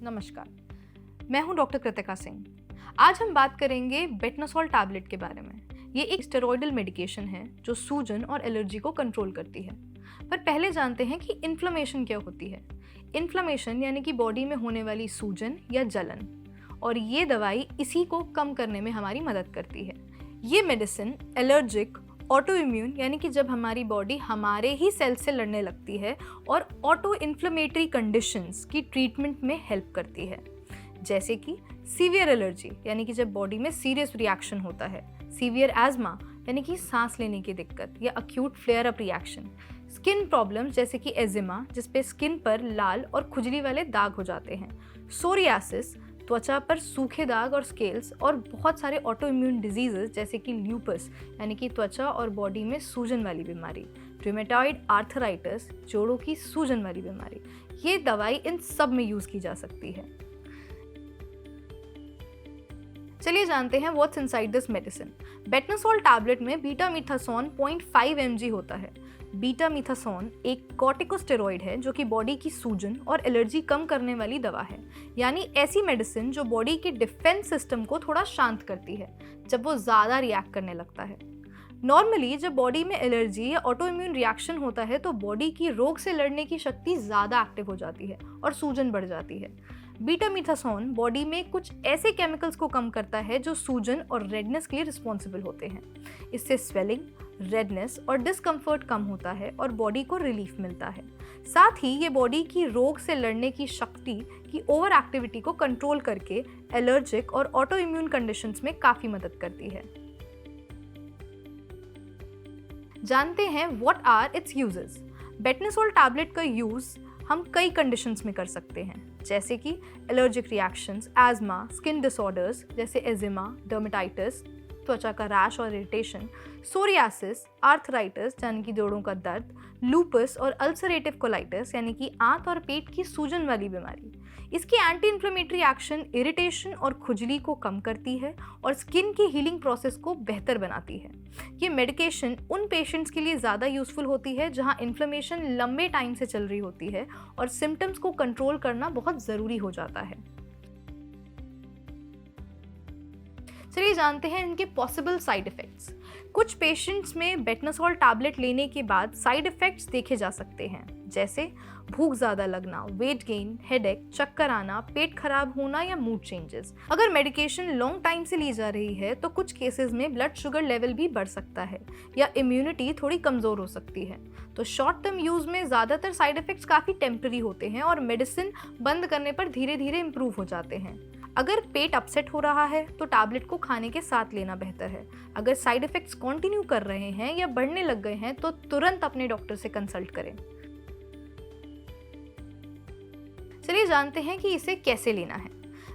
नमस्कार, मैं हूं डॉक्टर कृतिका सिंह। आज हम बात करेंगे बेटनोसोल टैबलेट के बारे में। ये एक स्टेरॉयडल मेडिकेशन है जो सूजन और एलर्जी को कंट्रोल करती है। पर पहले जानते हैं कि इन्फ्लेमेशन क्या होती है। इन्फ्लेमेशन यानी कि बॉडी में होने वाली सूजन या जलन, और ये दवाई इसी को कम करने में हमारी मदद करती है। ये मेडिसिन एलर्जिक, ऑटो इम्यून यानी कि जब हमारी बॉडी हमारे ही सेल से लड़ने लगती है, और ऑटो इन्फ्लेमेटरी कंडीशंस की ट्रीटमेंट में हेल्प करती है, जैसे कि सीवियर एलर्जी यानी कि जब बॉडी में सीरियस रिएक्शन होता है, सीवियर एज़मा यानी कि सांस लेने की दिक्कत या acute flare up reaction, skin problems जैसे कि एजिमा जिसपे स्किन पर लाल और खुजली वाले दाग हो जाते हैं, सोरियासिस त्वचा पर सूखे दाग और स्केल्स, और बहुत सारे ऑटो इम्यून डिजीजेस जैसे कि ल्यूपस यानी कि त्वचा और बॉडी में सूजन वाली बीमारी, रूमेटॉइड आर्थराइटिस जोड़ों की सूजन वाली बीमारी। ये दवाई इन सब में यूज की जा सकती है। चलिए जानते हैं what's inside this medicine. Betnesol tablet में बीटा मीथासोन 0.5 mg होता है। बीटा मीथासोन एक कॉर्टिकोस्टेरॉइड है जो कि बॉडी की सूजन और एलर्जी कम करने वाली दवा है, यानी ऐसी मेडिसिन जो बॉडी के डिफेंस सिस्टम को थोड़ा शांत करती है जब वो ज़्यादा रिएक्ट करने लगता है। नॉर्मली जब बॉडी में एलर्जी या ऑटो इम्यून रिएक्शन होता है तो बॉडी की रोग से लड़ने की शक्ति ज़्यादा एक्टिव हो जाती है और सूजन बढ़ जाती है। बीटा मीथासोन बॉडी में कुछ ऐसे केमिकल्स को कम करता है जो सूजन और रेडनेस के लिए रिस्पॉन्सिबल होते हैं। इससे स्वेलिंग, रेडनेस और डिस्कम्फर्ट कम होता है और बॉडी को रिलीफ मिलता है। साथ ही ये बॉडी की रोग से लड़ने की शक्ति की ओवर एक्टिविटी को कंट्रोल करके एलर्जिक और ऑटो इम्यून कंडीशंस में काफ़ी मदद करती है। जानते हैं what are its uses. Betnesol tablet का यूज़ हम कई कंडीशंस में कर सकते हैं, जैसे कि allergic reactions, asthma, skin disorders जैसे एजिमा, डर्मेटाइटिस, त्वचा का रैश और इरिटेशन, सोरियासिस, आर्थराइटिस यानी कि जोड़ों का दर्द, लूपस और अल्सरेटिव कोलाइटिस यानी कि आंत और पेट की सूजन वाली बीमारी। इसकी एंटी इन्फ्लेमेटरी एक्शन इरिटेशन और खुजली को कम करती है और स्किन की हीलिंग प्रोसेस को बेहतर बनाती है। ये मेडिकेशन उन पेशेंट्स के लिए ज़्यादा यूज़फुल होती है जहां इन्फ्लेमेशन लंबे टाइम से चल रही होती है और सिम्टम्स को कंट्रोल करना बहुत ज़रूरी हो जाता है। चलिए जानते हैं इनके पॉसिबल साइड इफ़ेक्ट्स। कुछ पेशेंट्स में बेटनोसोल टैबलेट लेने के बाद साइड इफ़ेक्ट्स देखे जा सकते हैं, जैसे भूख ज़्यादा लगना, वेट गेन, हेडेक, चक्कर आना, पेट खराब होना या मूड चेंजेस। अगर मेडिकेशन लॉन्ग टाइम से ली जा रही है तो कुछ केसेस में ब्लड शुगर लेवल भी बढ़ सकता है या इम्यूनिटी थोड़ी कमज़ोर हो सकती है। तो शॉर्ट टर्म यूज़ में ज़्यादातर साइड इफ़ेक्ट्स काफ़ी टेम्पररी होते हैं और मेडिसिन बंद करने पर धीरे धीरे इम्प्रूव हो जाते हैं। अगर पेट अपसेट हो रहा है तो टैबलेट को खाने के साथ लेना बेहतर है। अगर साइड इफ़ेक्ट्स कंटिन्यू कर रहे हैं या बढ़ने लग गए हैं तो तुरंत अपने डॉक्टर से कंसल्ट करें। चलिए जानते हैं कि इसे कैसे लेना है।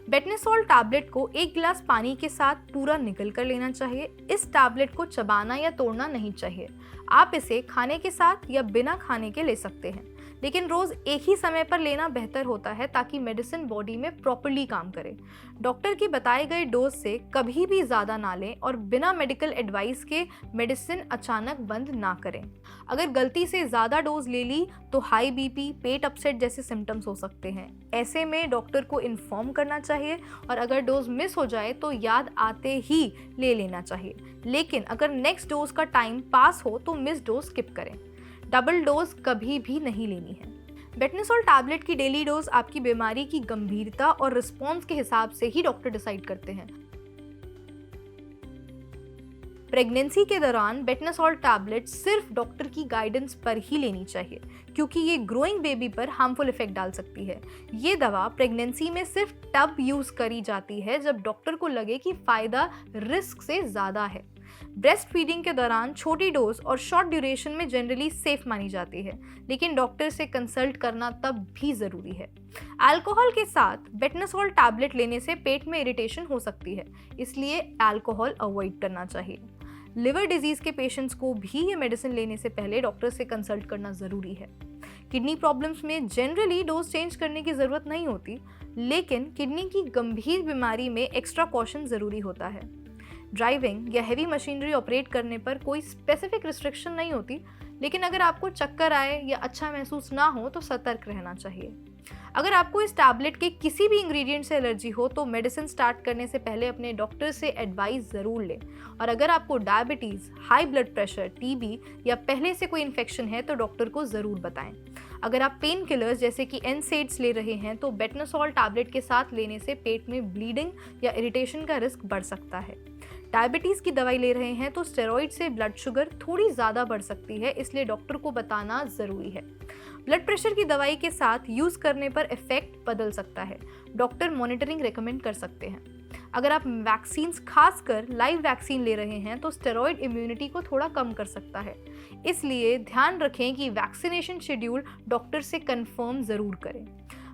बेटनोसोल टैबलेट को 1 गिलास पानी के साथ पूरा निगल कर लेना चाहिए। इस टैबलेट को चबाना या तोड़ना नहीं चाहिए। आप इसे खाने के साथ या बिना खाने के ले सकते हैं, लेकिन रोज़ एक ही समय पर लेना बेहतर होता है ताकि मेडिसिन बॉडी में प्रॉपर्ली काम करे। डॉक्टर की बताए गए डोज से कभी भी ज़्यादा ना लें और बिना मेडिकल एडवाइस के मेडिसिन अचानक बंद ना करें। अगर गलती से ज़्यादा डोज ले ली तो हाई बीपी, पेट अपसेट जैसे सिम्टम्स हो सकते हैं। ऐसे में डॉक्टर को इन्फॉर्म करना चाहिए और अगर डोज मिस हो जाए तो याद आते ही ले लेना चाहिए। लेकिन अगर नेक्स्ट डोज का टाइम पास हो तो मिस डोज स्किप करें। डबल डोज कभी भी नहीं लेनी है। बेटनोसोल टैबलेट की डेली डोज आपकी बीमारी की गंभीरता और रिस्पॉन्स के हिसाब से ही डॉक्टर डिसाइड करते हैं। प्रेगनेंसी के दौरान बेटनोसोल टैबलेट सिर्फ डॉक्टर की गाइडेंस पर ही लेनी चाहिए, क्योंकि ये ग्रोइंग बेबी पर हार्मफुल इफेक्ट डाल सकती है। ये दवा प्रेगनेंसी में सिर्फ तब यूज करी जाती है जब डॉक्टर को लगे कि फायदा रिस्क से ज़्यादा है। ब्रेस्ट फीडिंग के दौरान छोटी डोज और शॉर्ट ड्यूरेशन में जनरली सेफ मानी जाती है, लेकिन डॉक्टर से कंसल्ट करना तब भी ज़रूरी है। अल्कोहल के साथ बेटनोसोल टैबलेट लेने से पेट में इरिटेशन हो सकती है, इसलिए अल्कोहल अवॉइड करना चाहिए। लिवर डिजीज़ के पेशेंट्स को भी ये मेडिसिन लेने से पहले डॉक्टर से कंसल्ट करना ज़रूरी है। किडनी प्रॉब्लम्स में जनरली डोज चेंज करने की ज़रूरत नहीं होती, लेकिन किडनी की गंभीर बीमारी में एक्स्ट्रा कॉशन ज़रूरी होता है। ड्राइविंग या हैवी मशीनरी ऑपरेट करने पर कोई स्पेसिफिक रिस्ट्रिक्शन नहीं होती, लेकिन अगर आपको चक्कर आए या अच्छा महसूस ना हो तो सतर्क रहना चाहिए। अगर आपको इस टैबलेट के किसी भी इंग्रेडिएंट से एलर्जी हो तो मेडिसिन स्टार्ट करने से पहले अपने डॉक्टर से एडवाइस ज़रूर लें। और अगर आपको diabetes, high blood pressure, TB या पहले से कोई इन्फेक्शन है तो डॉक्टर को ज़रूर बताएं। अगर आप पेन किलर्स जैसे कि एनसेड्स ले रहे हैं तो बेटनासोल टैबलेट के साथ लेने से पेट में ब्लीडिंग या इरिटेशन का रिस्क बढ़ सकता है। डायबिटीज़ की दवाई ले रहे हैं तो स्टेरॉइड से ब्लड शुगर थोड़ी ज़्यादा बढ़ सकती है, इसलिए डॉक्टर को बताना ज़रूरी है। ब्लड प्रेशर की दवाई के साथ यूज़ करने पर इफेक्ट बदल सकता है, डॉक्टर मॉनिटरिंग रेकमेंड कर सकते हैं। अगर आप वैक्सीन्स, खासकर लाइव वैक्सीन ले रहे हैं तो स्टेरॉइड इम्यूनिटी को थोड़ा कम कर सकता है, इसलिए ध्यान रखें कि वैक्सीनेशन शेड्यूल डॉक्टर से कंफर्म ज़रूर करें।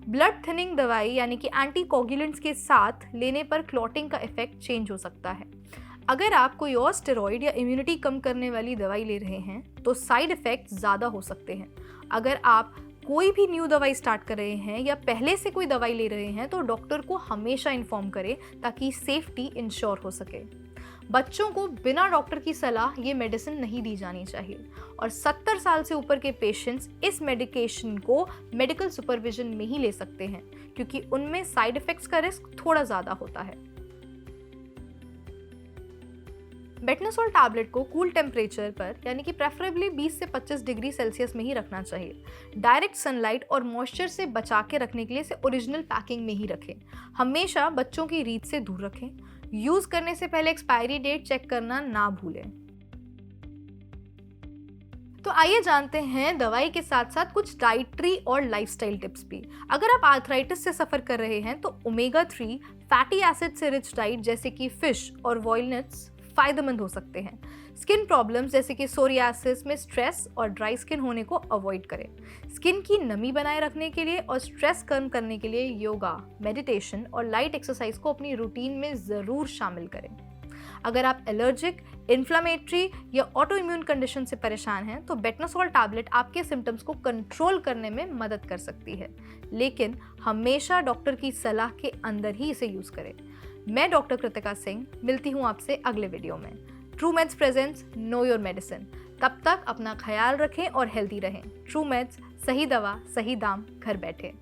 ब्लड थिनिंग दवाई यानी कि एंटीकोगुलेंट्स के साथ लेने पर क्लॉटिंग का इफेक्ट चेंज हो सकता है। अगर आप कोई और स्टेरॉइड या इम्यूनिटी कम करने वाली दवाई ले रहे हैं तो साइड इफ़ेक्ट ज़्यादा हो सकते हैं। अगर आप कोई भी न्यू दवाई स्टार्ट कर रहे हैं या पहले से कोई दवाई ले रहे हैं तो डॉक्टर को हमेशा इन्फॉर्म करें ताकि सेफ्टी इंश्योर हो सके। बच्चों को बिना डॉक्टर की सलाह ये मेडिसिन नहीं दी जानी चाहिए और 70 साल से ऊपर के पेशेंट्स इस मेडिकेशन को मेडिकल सुपरविजन में ही ले सकते हैं क्योंकि उनमें साइड इफ़ेक्ट्स का रिस्क थोड़ा ज़्यादा होता है। बेटनासोल टैबलेट को कूल टेम्परेचर पर यानी कि प्रेफरेबली 20 से 25 डिग्री सेल्सियस में ही रखना चाहिए। डायरेक्ट सनलाइट और मॉइस्चर से बचा के रखने के लिए इसे ओरिजिनल पैकिंग में ही रखें। हमेशा बच्चों की रीत से दूर रखें। यूज़ करने से पहले एक्सपायरी डेट चेक करना ना भूलें। तो आइए जानते हैं दवाई के साथ साथ कुछ डाइटरी और लाइफस्टाइल टिप्स भी। अगर आप आर्थराइटिस से सफ़र कर रहे हैं तो ओमेगा 3 फैटी एसिड से रिच डाइट जैसे कि फिश और वॉलनट्स फायदेमंद हो सकते हैं। स्किन प्रॉब्लम्स जैसे कि सोरियासिस में स्ट्रेस और ड्राई स्किन होने को अवॉइड करें। स्किन की नमी बनाए रखने के लिए और स्ट्रेस कम करने के लिए योगा, मेडिटेशन और लाइट एक्सरसाइज को अपनी रूटीन में ज़रूर शामिल करें। अगर आप एलर्जिक, इन्फ्लामेटरी या ऑटो इम्यून कंडीशन से परेशान हैं तो बेटनासोल टैबलेट आपके सिम्टम्स को कंट्रोल करने में मदद कर सकती है, लेकिन हमेशा डॉक्टर की सलाह के अंदर ही इसे यूज़ करें। मैं डॉक्टर कृतिका सिंह मिलती हूँ आपसे अगले वीडियो में। ट्रूमेड्स प्रेजेंट्स नो योर मेडिसिन। तब तक अपना ख्याल रखें और हेल्दी रहें। ट्रूमेड्स, सही दवा सही दाम, घर बैठे।